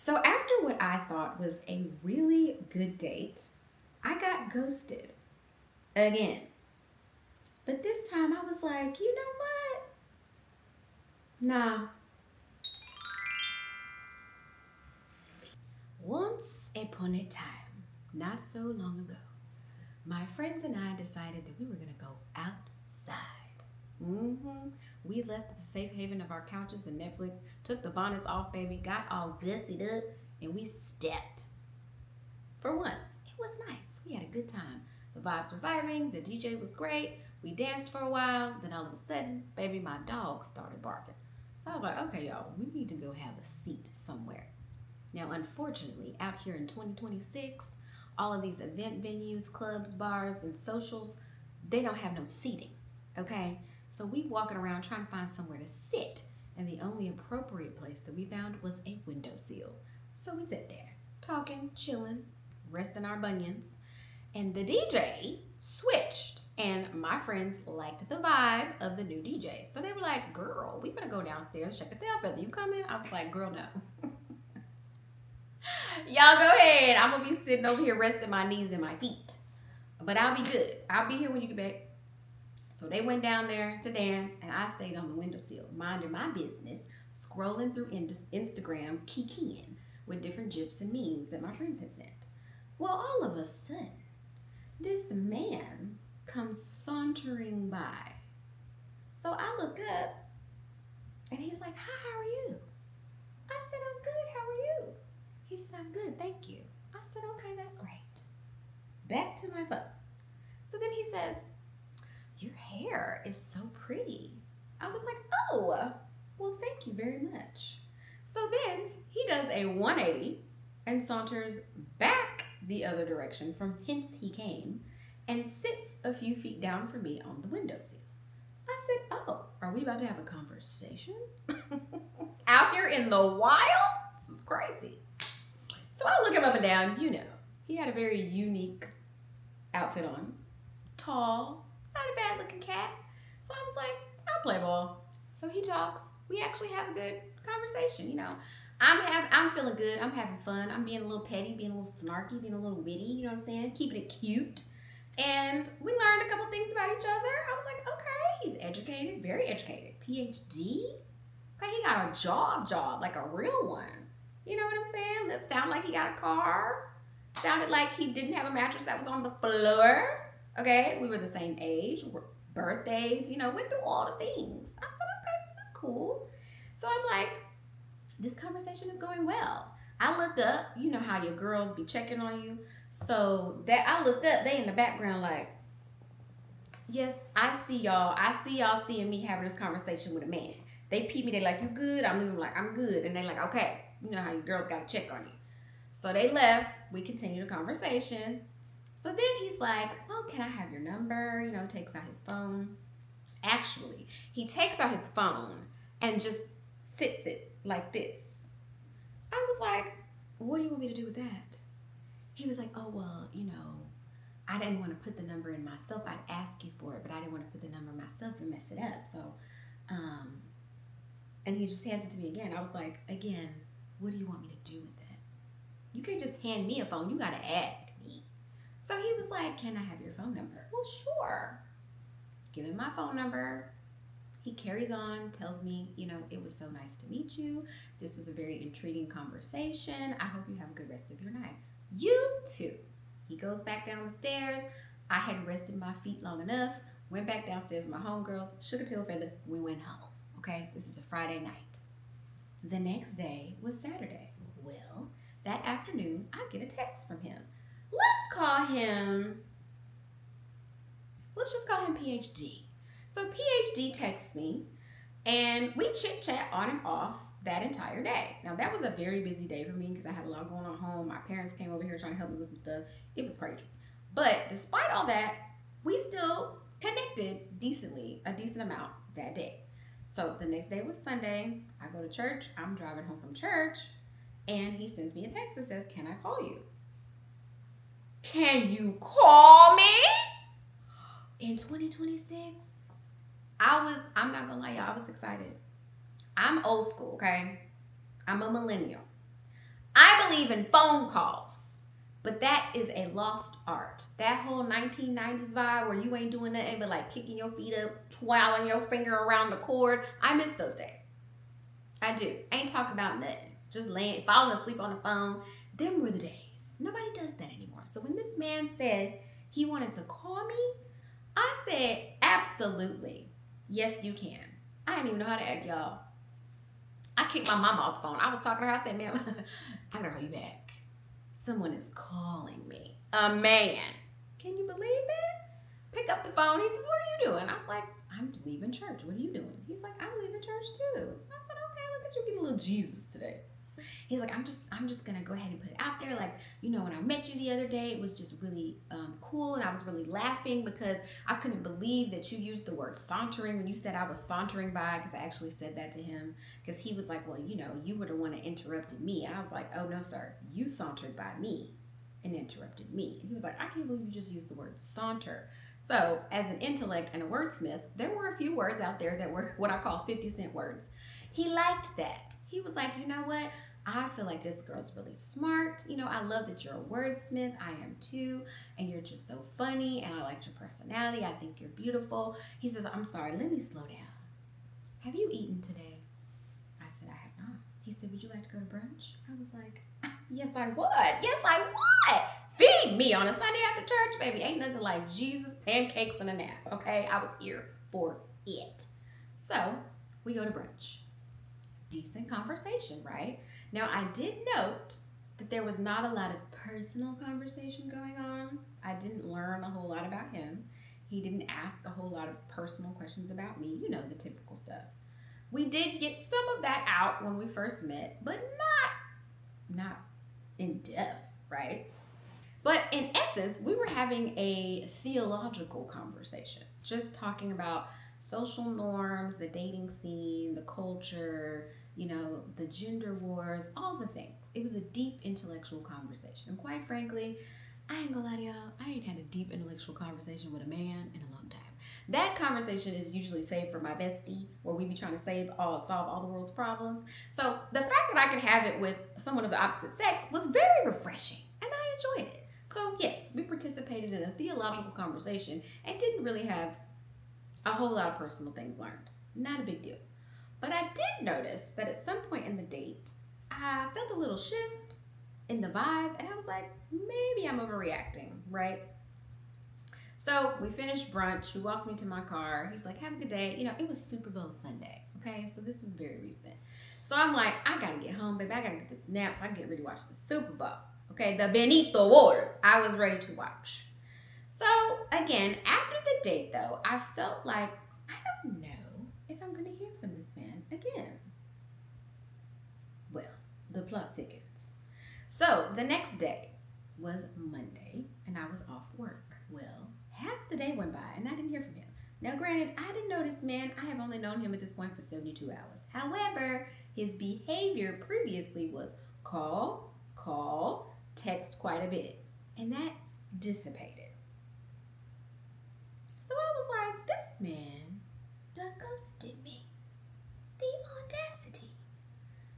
So, after what I thought was a really good date, I got ghosted again. But this time I was like, you know what? Nah. Once upon a time, not so long ago, my friends and I decided that we were going to go outside. Mm-hmm. We left the safe haven of our couches and Netflix, took the bonnets off, baby, got all gussied up, and we stepped. For once, it was nice. We had a good time. The vibes were vibing, the DJ was great. We danced for a while, then all of a sudden, baby, my dog started barking. So I was like, okay, y'all, we need to go have a seat somewhere. Now, unfortunately, out here in 2026, all of these event venues, clubs, bars, and socials, they don't have no seating. Okay? So we walking around trying to find somewhere to sit. And the only appropriate place that we found was a windowsill. So we sit there, talking, chilling, resting our bunions. And the DJ switched. And my friends liked the vibe of the new DJ. So they were like, girl, we better go downstairs and check it out. Whether you coming? I was like, girl, no. Y'all go ahead. I'm gonna be sitting over here resting my knees and my feet. But I'll be good. I'll be here when you get back. So they went down there to dance, and I stayed on the windowsill, minding my business, scrolling through Instagram, kikiing with different gifs and memes that my friends had sent. Well, all of a sudden, this man comes sauntering by. So I look up, and he's like, hi, how are you? I said, I'm good. How are you? He said, I'm good, thank you. I said, okay, that's great. Back to my phone. So then he says, your hair is so pretty. I was like, oh, well, thank you very much. So then he does a 180 and saunters back the other direction from whence he came and sits a few feet down from me on the windowsill. I said, oh, are we about to have a conversation? Out here in the wild? This is crazy. So I look him up and down, you know. He had a very unique outfit on. Tall, not a bad looking cat. So I was like, I'll play ball. So he talks. We actually have a good conversation, you know. I'm feeling good. I'm having fun. I'm being a little petty, being a little snarky, being a little witty, you know what I'm saying? Keeping it cute. And we learned a couple things about each other. I was like, okay, he's educated, very educated. PhD? Okay, he got a job, like a real one. You know what I'm saying? That sounded like he got a car. Sounded like he didn't have a mattress that was on the floor. Okay, we were the same age, birthdays, you know, went through all the things. I said, okay, this is cool. So I'm like, this conversation is going well. I look up, you know how your girls be checking on you. So that I looked up, they in the background like, yes, I see y'all. I see y'all seeing me having this conversation with a man. They peep me, they like, you good? I'm leaving like, I'm good. And they like, okay, you know how your girls gotta check on you. So they left. We continued the conversation. So then he's like, well, can I have your number? You know, takes out his phone. Actually, he takes out his phone and just sits it like this. I was like, what do you want me to do with that? He was like, oh, well, you know, I didn't want to put the number in myself. I'd ask you for it, but I didn't want to put the number myself and mess it up. So, um, and he just hands it to me again. I was like, again, what do you want me to do with that? You can't just hand me a phone. You got to ask me. So he was like, can I have your phone number? Well, sure. Give him my phone number. He carries on, tells me, you know, it was so nice to meet you. This was a very intriguing conversation. I hope you have a good rest of your night. You too. He goes back down the stairs. I had rested my feet long enough. Went back downstairs with my homegirls. Shook a tail feather. We went home. Okay, this is a Friday night. The next day was Saturday. Well, that afternoon, I get a text from him. Let's just call him PhD. So PhD texts me, and we chit chat on and off that entire day. Now, that was a very busy day for me because I had a lot going on at home. My parents came over here trying to help me with some stuff. It was crazy. But despite all that, we still connected decently, a decent amount that day. So the next day was Sunday. I go to church. I'm driving home from church, and he sends me a text that says, can I call you? Can you call me? In 2026, I'm not gonna lie, y'all, I was excited. I'm old school, okay? I'm a millennial. I believe in phone calls. But that is a lost art. That whole 1990s vibe where you ain't doing nothing but like kicking your feet up, twirling your finger around the cord. I miss those days. I do. Ain't talking about nothing. Just laying, falling asleep on the phone. Them were the days. Nobody does that anymore. So when this man said he wanted to call me, I said, absolutely. Yes, you can. I didn't even know how to act, y'all. I kicked my mama off the phone. I was talking to her. I said, ma'am, I gotta call you back. Someone is calling me. A man. Can you believe it? Pick up the phone. He says, what are you doing? I was like, I'm leaving church. What are you doing? He's like, I'm leaving church too. I said, okay, look at you getting a little Jesus today. He's like, I'm just gonna go ahead and put it out there. Like, you know, when I met you the other day, it was just really cool, and I was really laughing because I couldn't believe that you used the word sauntering when you said I was sauntering by, because I actually said that to him, because he was like, well, you know, you were the one that interrupted me. And I was like, oh no, sir, you sauntered by me and interrupted me. And he was like, I can't believe you just used the word saunter. So as an intellect and a wordsmith, there were a few words out there that were what I call 50-cent words. He liked that. He was like, you know what? I feel like this girl's really smart. You know, I love that you're a wordsmith. I am too. And you're just so funny. And I liked your personality. I think you're beautiful. He says, I'm sorry, let me slow down. Have you eaten today? I said, I have not. He said, would you like to go to brunch? I was like, yes, I would. Yes, I would. Feed me on a Sunday after church, baby. Ain't nothing like Jesus, pancakes, and a nap. Okay? I was here for it. So we go to brunch. Decent conversation, right? Now, I did note that there was not a lot of personal conversation going on. I didn't learn a whole lot about him. He didn't ask a whole lot of personal questions about me. You know, the typical stuff. We did get some of that out when we first met, but not in depth, right? But in essence, we were having a theological conversation, just talking about social norms, the dating scene, the culture, you know, the gender wars, all the things. It was a deep intellectual conversation. And quite frankly, I ain't gonna lie to y'all, I ain't had a deep intellectual conversation with a man in a long time. That conversation is usually saved for my bestie, where we be trying to solve all the world's problems. So the fact that I could have it with someone of the opposite sex was very refreshing, and I enjoyed it. So yes, we participated in a theological conversation and didn't really have a whole lot of personal things learned. Not a big deal. But I did notice that at some point in the date, I felt a little shift in the vibe, and I was like, maybe I'm overreacting, right? So we finished brunch. He walks me to my car. He's like, have a good day. You know, it was Super Bowl Sunday, okay? So this was very recent. So I'm like, I gotta get home, baby. I gotta get this nap so I can get ready to watch the Super Bowl, okay? The Benito War. I was ready to watch. So again, after the date though, I felt like, I don't know if I'm gonna hear from this man again. Well, the plot thickens. So the next day was Monday and I was off work. Well, half the day went by and I didn't hear from him. Now granted, I didn't know this man. I have only known him at this point for 72 hours. However, his behavior previously was call, text quite a bit. And that dissipated. So I was like, this man done ghosted me. The audacity.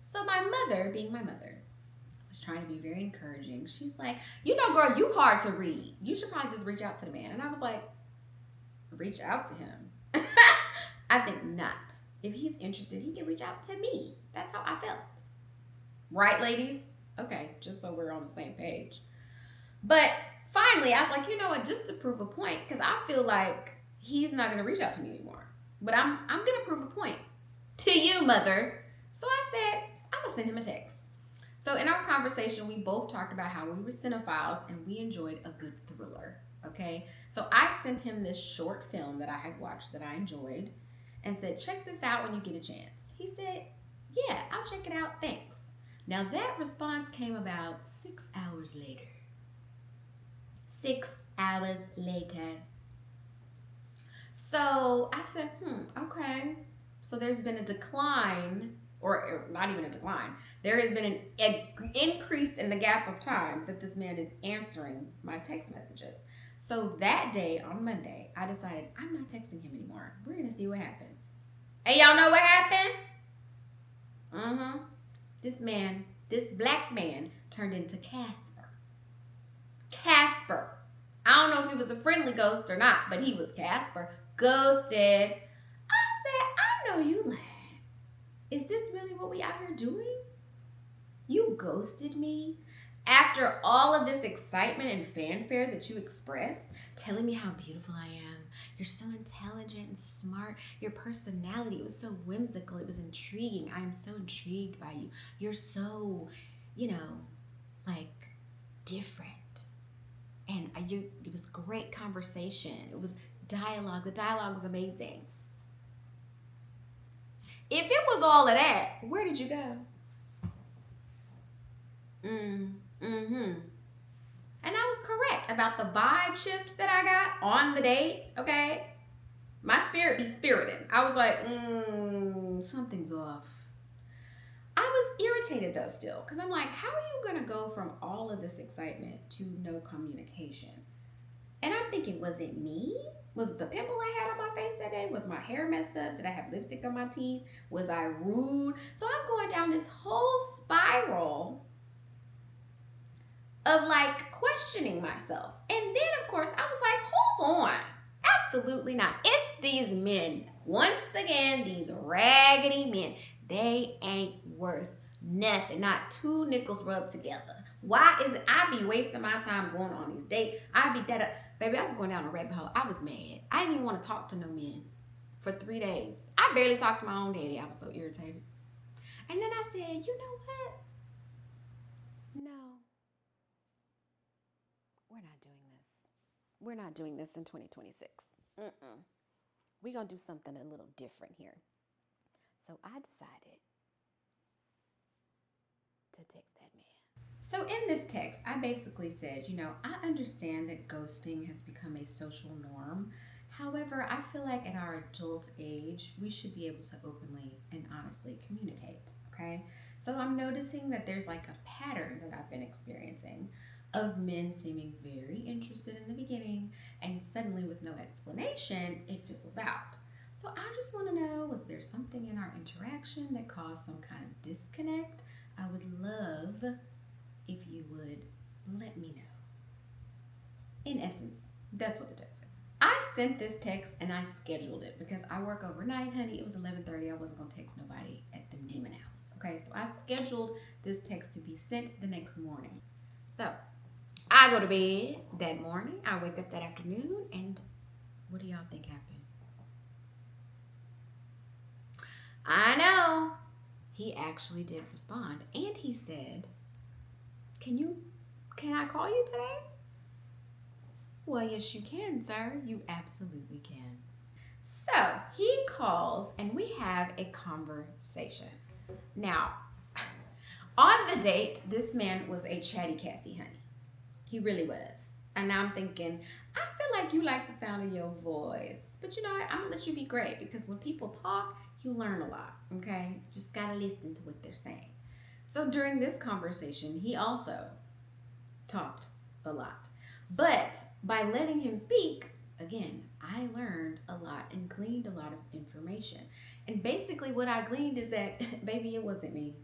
So my mother, being my mother, was trying to be very encouraging. She's like, you know, girl, you hard to read. You should probably just reach out to the man. And I was like, reach out to him? I think not. If he's interested, he can reach out to me. That's how I felt. Right, ladies? Okay, just so we're on the same page. But finally, I was like, you know what, just to prove a point, because I feel like he's not going to reach out to me anymore. But I'm going to prove a point to you, mother. So I said, I'm going to send him a text. So in our conversation, we both talked about how we were cinephiles and we enjoyed a good thriller, okay? So I sent him this short film that I had watched that I enjoyed and said, check this out when you get a chance. He said, yeah, I'll check it out, thanks. Now that response came about 6 hours later. 6 hours later. So I said, okay. So there's been a decline, or not even a decline. There has been an increase in the gap of time that this man is answering my text messages. So that day, on Monday, I decided I'm not texting him anymore. We're going to see what happens. And y'all know what happened? This man This black man turned into Casper. Casper. I don't know if he was a friendly ghost or not, but he was Casper. Ghosted. I said, I know you lying. Is this really what we out here doing? You ghosted me? After all of this excitement and fanfare that you expressed, telling me how beautiful I am, you're so intelligent and smart, your personality, it was so whimsical, it was intriguing. I am so intrigued by you. You're so, like different. And it was great conversation. It was dialogue. The dialogue was amazing. If it was all of that, where did you go? And I was correct about the vibe shift that I got on the date, okay? My spirit be spiriting. I was like, something's off. I was irritated though still, because I'm like, how are you going to go from all of this excitement to no communication? And I'm thinking, was it me? Was it the pimple I had on my face that day? Was my hair messed up? Did I have lipstick on my teeth? Was I rude? So I'm going down this whole spiral of like questioning myself. And then of course I was like, hold on. Absolutely not. It's these men. Once again, these raggedy men. They ain't worth nothing. Not two nickels rubbed together. Why is it I be wasting my time going on these dates? I be that baby, I was going down a rabbit hole. I was mad. I didn't even want to talk to no men for 3 days. I barely talked to my own daddy. I was so irritated. And then I said, you know what? No. We're not doing this. We're not doing this in 2026. We're going to do something a little different here. So I decided to text that man. So in this text, I basically said, I understand that ghosting has become a social norm. However, I feel like at our adult age, we should be able to openly and honestly communicate, okay? So I'm noticing that there's like a pattern that I've been experiencing of men seeming very interested in the beginning, and suddenly with no explanation, it fizzles out. So I just want to know, was there something in our interaction that caused some kind of disconnect? I would love if you would let me know. In essence, that's what the text said. I sent this text and I scheduled it because I work overnight, honey. It was 11:30. I wasn't going to text nobody at the demon hours. Okay, so I scheduled this text to be sent the next morning. So I go to bed that morning. I wake up that afternoon, and what do y'all think happened? I know. He actually did respond, and he said, can I call you today? Well, yes, you can, sir. You absolutely can. So he calls and we have a conversation. Now, on the date, this man was a chatty Cathy, honey. He really was. And now I'm thinking, I feel like you like the sound of your voice. But you know what? I'm going to let you be great, because when people talk, you learn a lot, okay? Just got to listen to what they're saying. So during this conversation, he also talked a lot. But by letting him speak, again, I learned a lot and gleaned a lot of information. And basically what I gleaned is that, baby, it wasn't me.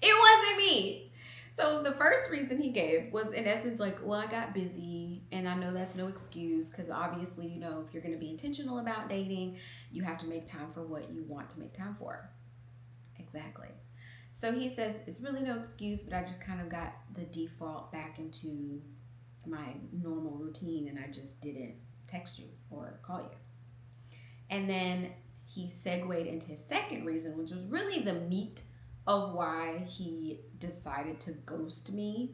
It wasn't me. So the first reason he gave was, in essence, like, well, I got busy, and I know that's no excuse, because obviously, if you're going to be intentional about dating, you have to make time for what you want to make time for. Exactly. So he says, it's really no excuse, but I just kind of got the default back into my normal routine, and I just didn't text you or call you. And then he segued into his second reason, which was really the meat of why he decided to ghost me.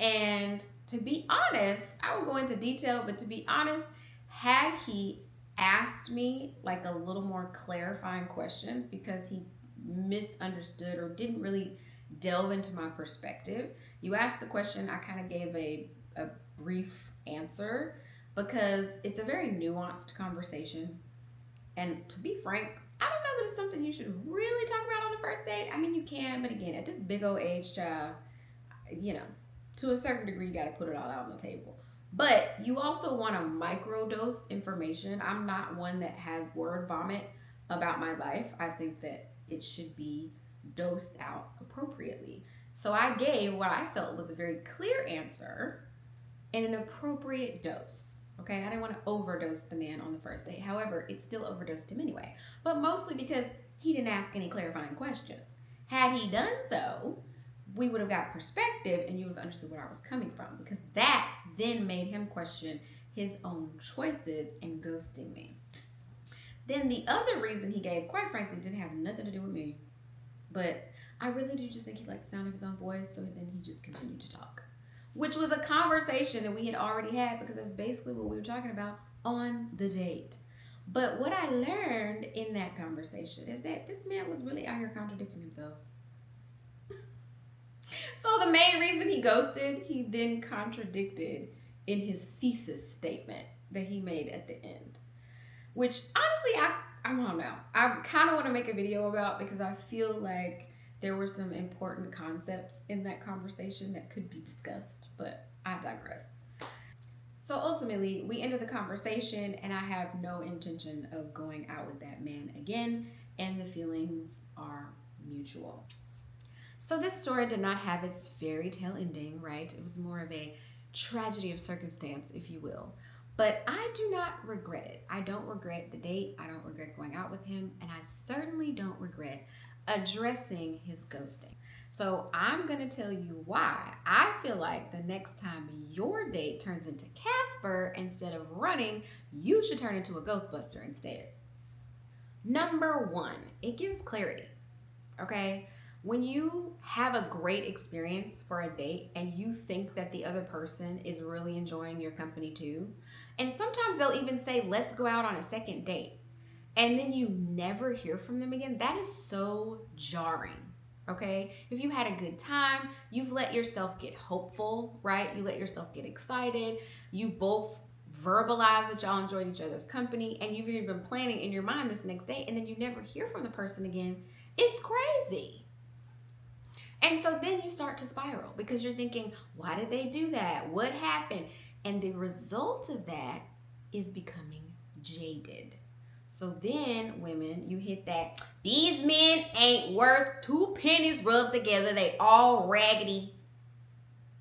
And to be honest, I will go into detail, but to be honest, had he asked me like a little more clarifying questions, because he misunderstood or didn't really delve into my perspective. You asked a question, I kind of gave a brief answer, because it's a very nuanced conversation. And to be frank, I don't know that it's something you should really talk about on the first date. I mean, you can, but again, at this big old age, child, to a certain degree, you got to put it all out on the table. But you also want to microdose information. I'm not one that has word vomit about my life. I think that it should be dosed out appropriately. So I gave what I felt was a very clear answer in an appropriate dose. Okay, I didn't want to overdose the man on the first date. However, it still overdosed him anyway, but mostly because he didn't ask any clarifying questions. Had he done so, we would have got perspective and you would have understood where I was coming from, because that then made him question his own choices and ghosting me. Then the other reason he gave, quite frankly, didn't have nothing to do with me, but I really do just think he liked the sound of his own voice, so then he just continued to talk, which was a conversation that we had already had, because that's basically what we were talking about on the date. But what I learned in that conversation is that this man was really out here contradicting himself. So the main reason he ghosted, he then contradicted in his thesis statement that he made at the end, which honestly, I don't know. I kind of want to make a video about, because I feel like there were some important concepts in that conversation that could be discussed, but I digress. So ultimately, we ended the conversation and I have no intention of going out with that man again, and the feelings are mutual. So this story did not have its fairy tale ending, right? It was more of a tragedy of circumstance, if you will. But I do not regret it. I don't regret the date. I don't regret going out with him. And I certainly don't regret addressing his ghosting. So I'm going to tell you why I feel like the next time your date turns into Casper instead of running, you should turn into a Ghostbuster instead. Number one, it gives clarity, okay? When you have a great experience for a date and you think that the other person is really enjoying your company too, and sometimes they'll even say, let's go out on a second date, and then you never hear from them again, that is so jarring, okay? If you had a good time, you've let yourself get hopeful, right? You let yourself get excited. You both verbalize that y'all enjoyed each other's company, and you've even been planning in your mind this next date, and then you never hear from the person again. It's crazy. And so then you start to spiral, because you're thinking, why did they do that? What happened? And the result of that is becoming jaded. So then, women, you hit that, these men ain't worth 2 pennies rubbed together. They all raggedy.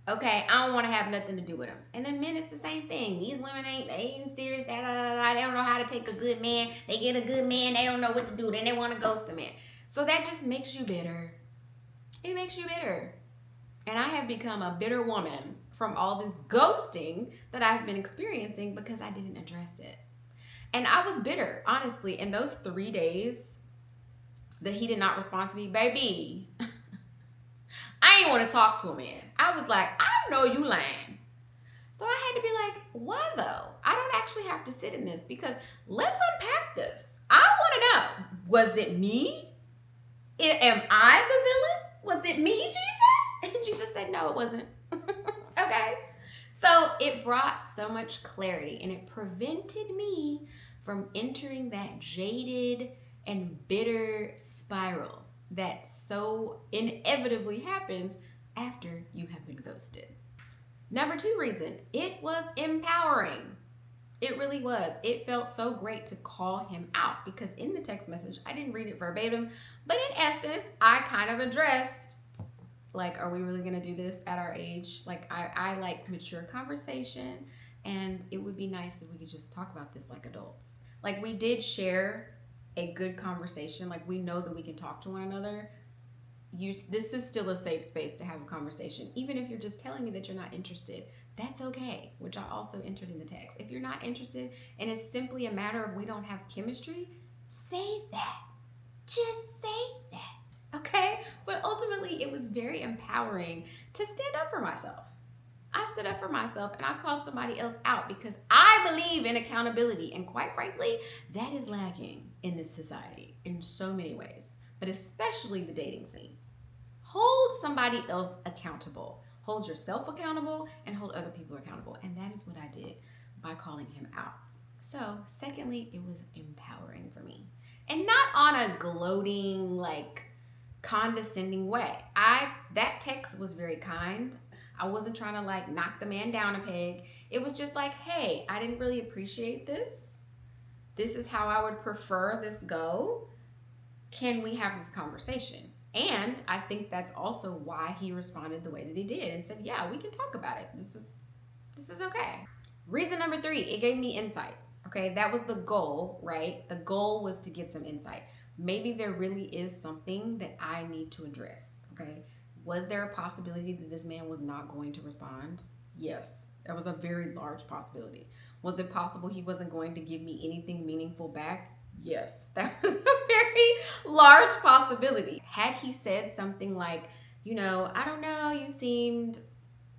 Okay, I don't want to have nothing to do with them. And then men, it's the same thing. These women they ain't serious. They don't know how to take a good man. They get a good man. They don't know what to do. Then they want to ghost the man. So that just makes you bitter. It makes you bitter. And I have become a bitter woman from all this ghosting that I've been experiencing because I didn't address it. And I was bitter, honestly, in those 3 days that he did not respond to me, baby. I ain't want to talk to a man. I was like, I know you lying. So I had to be like, why though? I don't actually have to sit in this, because let's unpack this. I want to know, was it me? Am I the villain? Was it me, Jesus? And Jesus said, no, it wasn't. Okay. So it brought so much clarity, and it prevented me from entering that jaded and bitter spiral that so inevitably happens after you have been ghosted. Number 2 reason, it was empowering. It really was. It felt so great to call him out, because in the text message, I didn't read it verbatim, but in essence, I kind of addressed, like, are we really going to do this at our age? Like, I like mature conversation, and it would be nice if we could just talk about this like adults. Like, we did share a good conversation. Like, we know that we can talk to one another. This is still a safe space to have a conversation. Even if you're just telling me that you're not interested, that's okay, which I also entered in the text. If you're not interested and it's simply a matter of we don't have chemistry, say that. Just say that, okay? But ultimately, it was very empowering to stand up for myself. I stood up for myself and I called somebody else out, because I believe in accountability. And quite frankly, that is lacking in this society in so many ways, but especially the dating scene. Hold somebody else accountable. Hold yourself accountable and hold other people accountable. And that is what I did by calling him out. So secondly, it was empowering for me. And not on a gloating, like, condescending way. That text was very kind. I wasn't trying to like knock the man down a peg. It was just like, hey, I didn't really appreciate this. This is how I would prefer this go. can we have this conversation? And I think that's also why he responded the way that he did and said, yeah, we can talk about it. This is okay. Reason number 3, it gave me insight. Okay, that was the goal, right? The goal was to get some insight. Maybe there really is something that I need to address. Okay, was there a possibility that this man was not going to respond? Yes, that was a very large possibility. Was it possible he wasn't going to give me anything meaningful back? Yes, that was a very large possibility. Had he said something like, I don't know, you seemed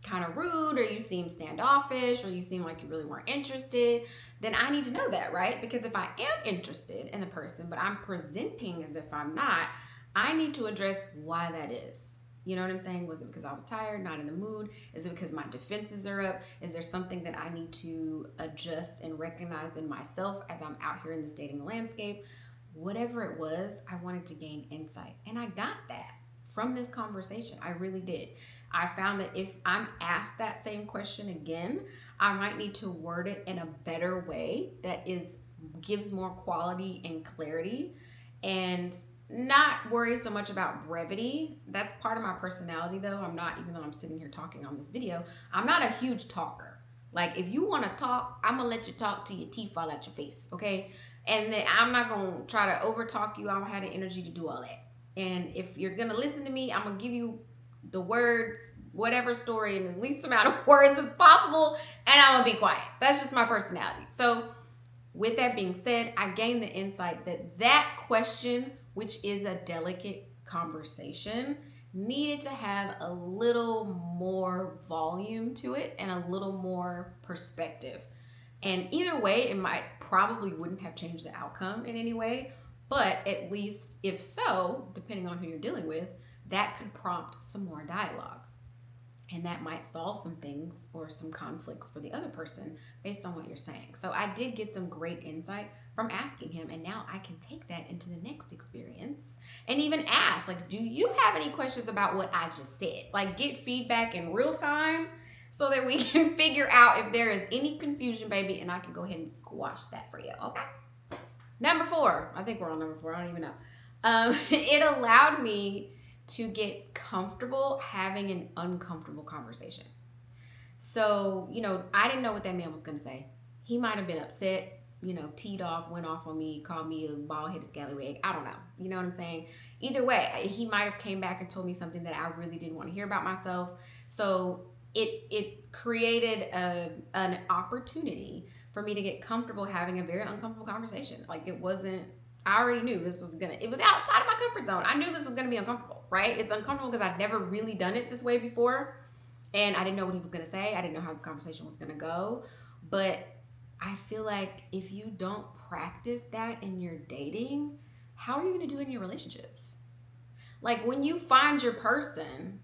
kind of rude, or you seem standoffish, or you seem like you really weren't interested, then I need to know that, right? Because if I am interested in the person, but I'm presenting as if I'm not, I need to address why that is. You know what I'm saying? Was it because I was tired, not in the mood? Is it because my defenses are up? Is there something that I need to adjust and recognize in myself as I'm out here in this dating landscape? Whatever it was, I wanted to gain insight. And I got that from this conversation. I really did. I found that if I'm asked that same question again, I might need to word it in a better way that gives more quality and clarity, and not worry so much about brevity. That's part of my personality, though. I'm not, even though I'm sitting here talking on this video, I'm not a huge talker. Like, if you want to talk, I'm going to let you talk till your teeth fall out your face, okay? And then I'm not going to try to over talk you. I don't have the energy to do all that. And if you're going to listen to me, I'm going to give you the words, whatever story, in the least amount of words as possible, and I'm going to be quiet. That's just my personality. So with that being said, I gained the insight that question, which is a delicate conversation, needed to have a little more volume to it and a little more perspective. And either way, it probably wouldn't have changed the outcome in any way, but at least if so, depending on who you're dealing with, that could prompt some more dialogue. And that might solve some things or some conflicts for the other person based on what you're saying. So I did get some great insight from asking him, and now I can take that into the next experience and even ask, like, do you have any questions about what I just said? Like, get feedback in real time so that we can figure out if there is any confusion, baby, and I can go ahead and squash that for you, okay? Number 4, I think we're on number 4, I don't even know. It allowed me to get comfortable having an uncomfortable conversation. So, I didn't know what that man was going to say. He might have been upset, teed off, went off on me, called me a bald-headed scallywag. I don't know. You know what I'm saying? Either way, he might have came back and told me something that I really didn't want to hear about myself. So it created an opportunity for me to get comfortable having a very uncomfortable conversation. Like, it wasn't, I already knew it was outside of my comfort zone. I knew this was going to be uncomfortable, right? It's uncomfortable because I'd never really done it this way before. And I didn't know what he was going to say. I didn't know how this conversation was going to go. But I feel like if you don't practice that in your dating, how are you going to do it in your relationships? Like, when you find your person,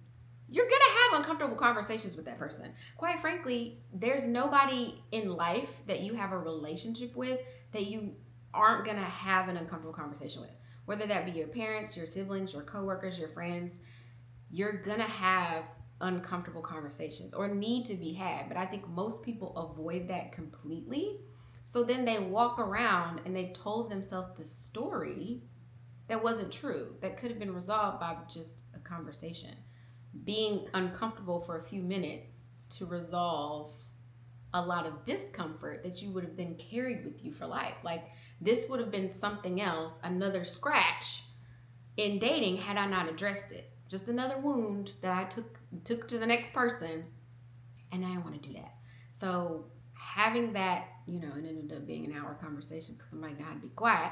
you're going to have uncomfortable conversations with that person. Quite frankly, there's nobody in life that you have a relationship with that you aren't going to have an uncomfortable conversation with. Whether that be your parents, your siblings, your coworkers, your friends, you're going to have uncomfortable conversations or need to be had. But I think most people avoid that completely. So then they walk around and they've told themselves the story that wasn't true, that could have been resolved by just a conversation. Being uncomfortable for a few minutes to resolve a lot of discomfort that you would have then carried with you for life. Like, this would have been something else, another scratch in dating had I not addressed it. Just another wound that I took to the next person, and I didn't want to do that. So having that, it ended up being an hour conversation because somebody had to be quiet.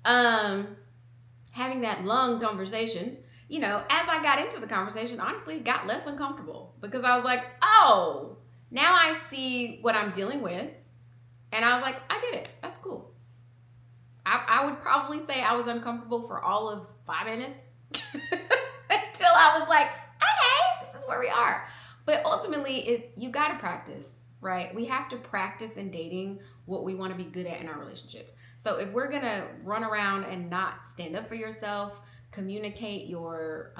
Having that long conversation, as I got into the conversation, honestly, it got less uncomfortable because I was like, oh, now I see what I'm dealing with. And I was like, I get it. That's cool. I would probably say I was uncomfortable for all of 5 minutes until I was like, okay, this is where we are. But ultimately, you got to practice, right? We have to practice in dating what we want to be good at in our relationships. So if we're going to run around and not stand up for yourself, communicate your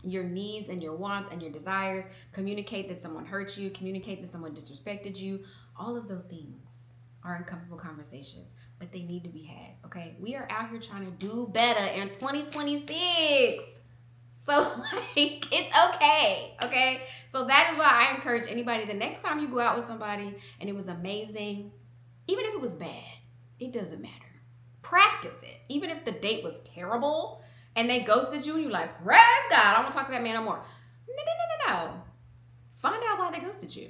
needs and your wants and your desires, communicate that someone hurt you, communicate that someone disrespected you, all of those things, are uncomfortable conversations, but they need to be had, okay? We are out here trying to do better in 2026. So, like, it's okay? So that is why I encourage anybody, the next time you go out with somebody and it was amazing, even if it was bad, it doesn't matter. Practice it. Even if the date was terrible and they ghosted you and you're like, praise God, I don't want to talk to that man no more. No. Find out why they ghosted you.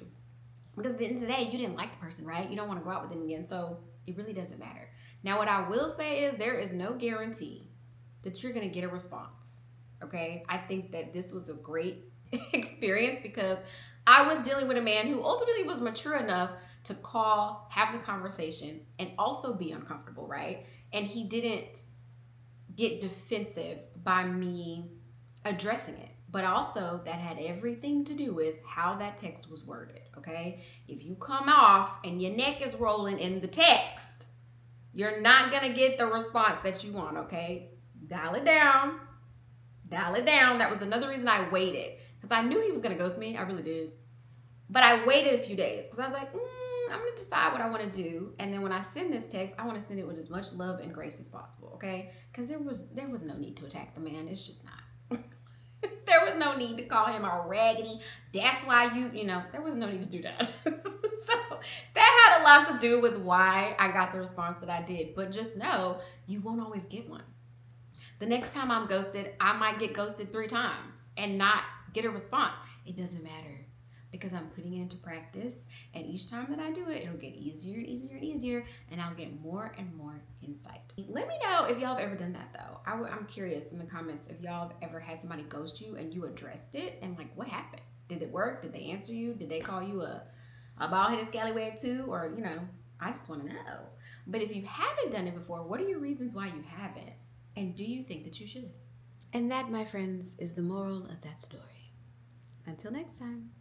Because at the end of the day, you didn't like the person, right? You don't want to go out with them again. So it really doesn't matter. Now, what I will say is there is no guarantee that you're going to get a response. Okay? I think that this was a great experience because I was dealing with a man who ultimately was mature enough to call, have the conversation, and also be uncomfortable, right? And he didn't get defensive by me addressing it. But also, that had everything to do with how that text was worded, okay? If you come off and your neck is rolling in the text, you're not going to get the response that you want, okay? Dial it down. That was another reason I waited, because I knew he was going to ghost me. I really did. But I waited a few days because I was like, I'm going to decide what I want to do. And then when I send this text, I want to send it with as much love and grace as possible, okay? Because there was no need to attack the man. It's just not. There was no need to call him a raggedy. That's why there was no need to do that. So that had a lot to do with why I got the response that I did. But just know, you won't always get one. The next time I'm ghosted, I might get ghosted 3 times and not get a response. It doesn't matter because I'm putting it into practice. And each time that I do it, it'll get easier and easier and easier. And I'll get more and more insight. Let me know if y'all have ever done that, though. I'm curious in the comments if y'all have ever had somebody ghost you and you addressed it. And, like, what happened? Did it work? Did they answer you? Did they call you a bald-headed scallywag, too? Or, I just want to know. But if you haven't done it before, what are your reasons why you haven't? And do you think that you should? And that, my friends, is the moral of that story. Until next time.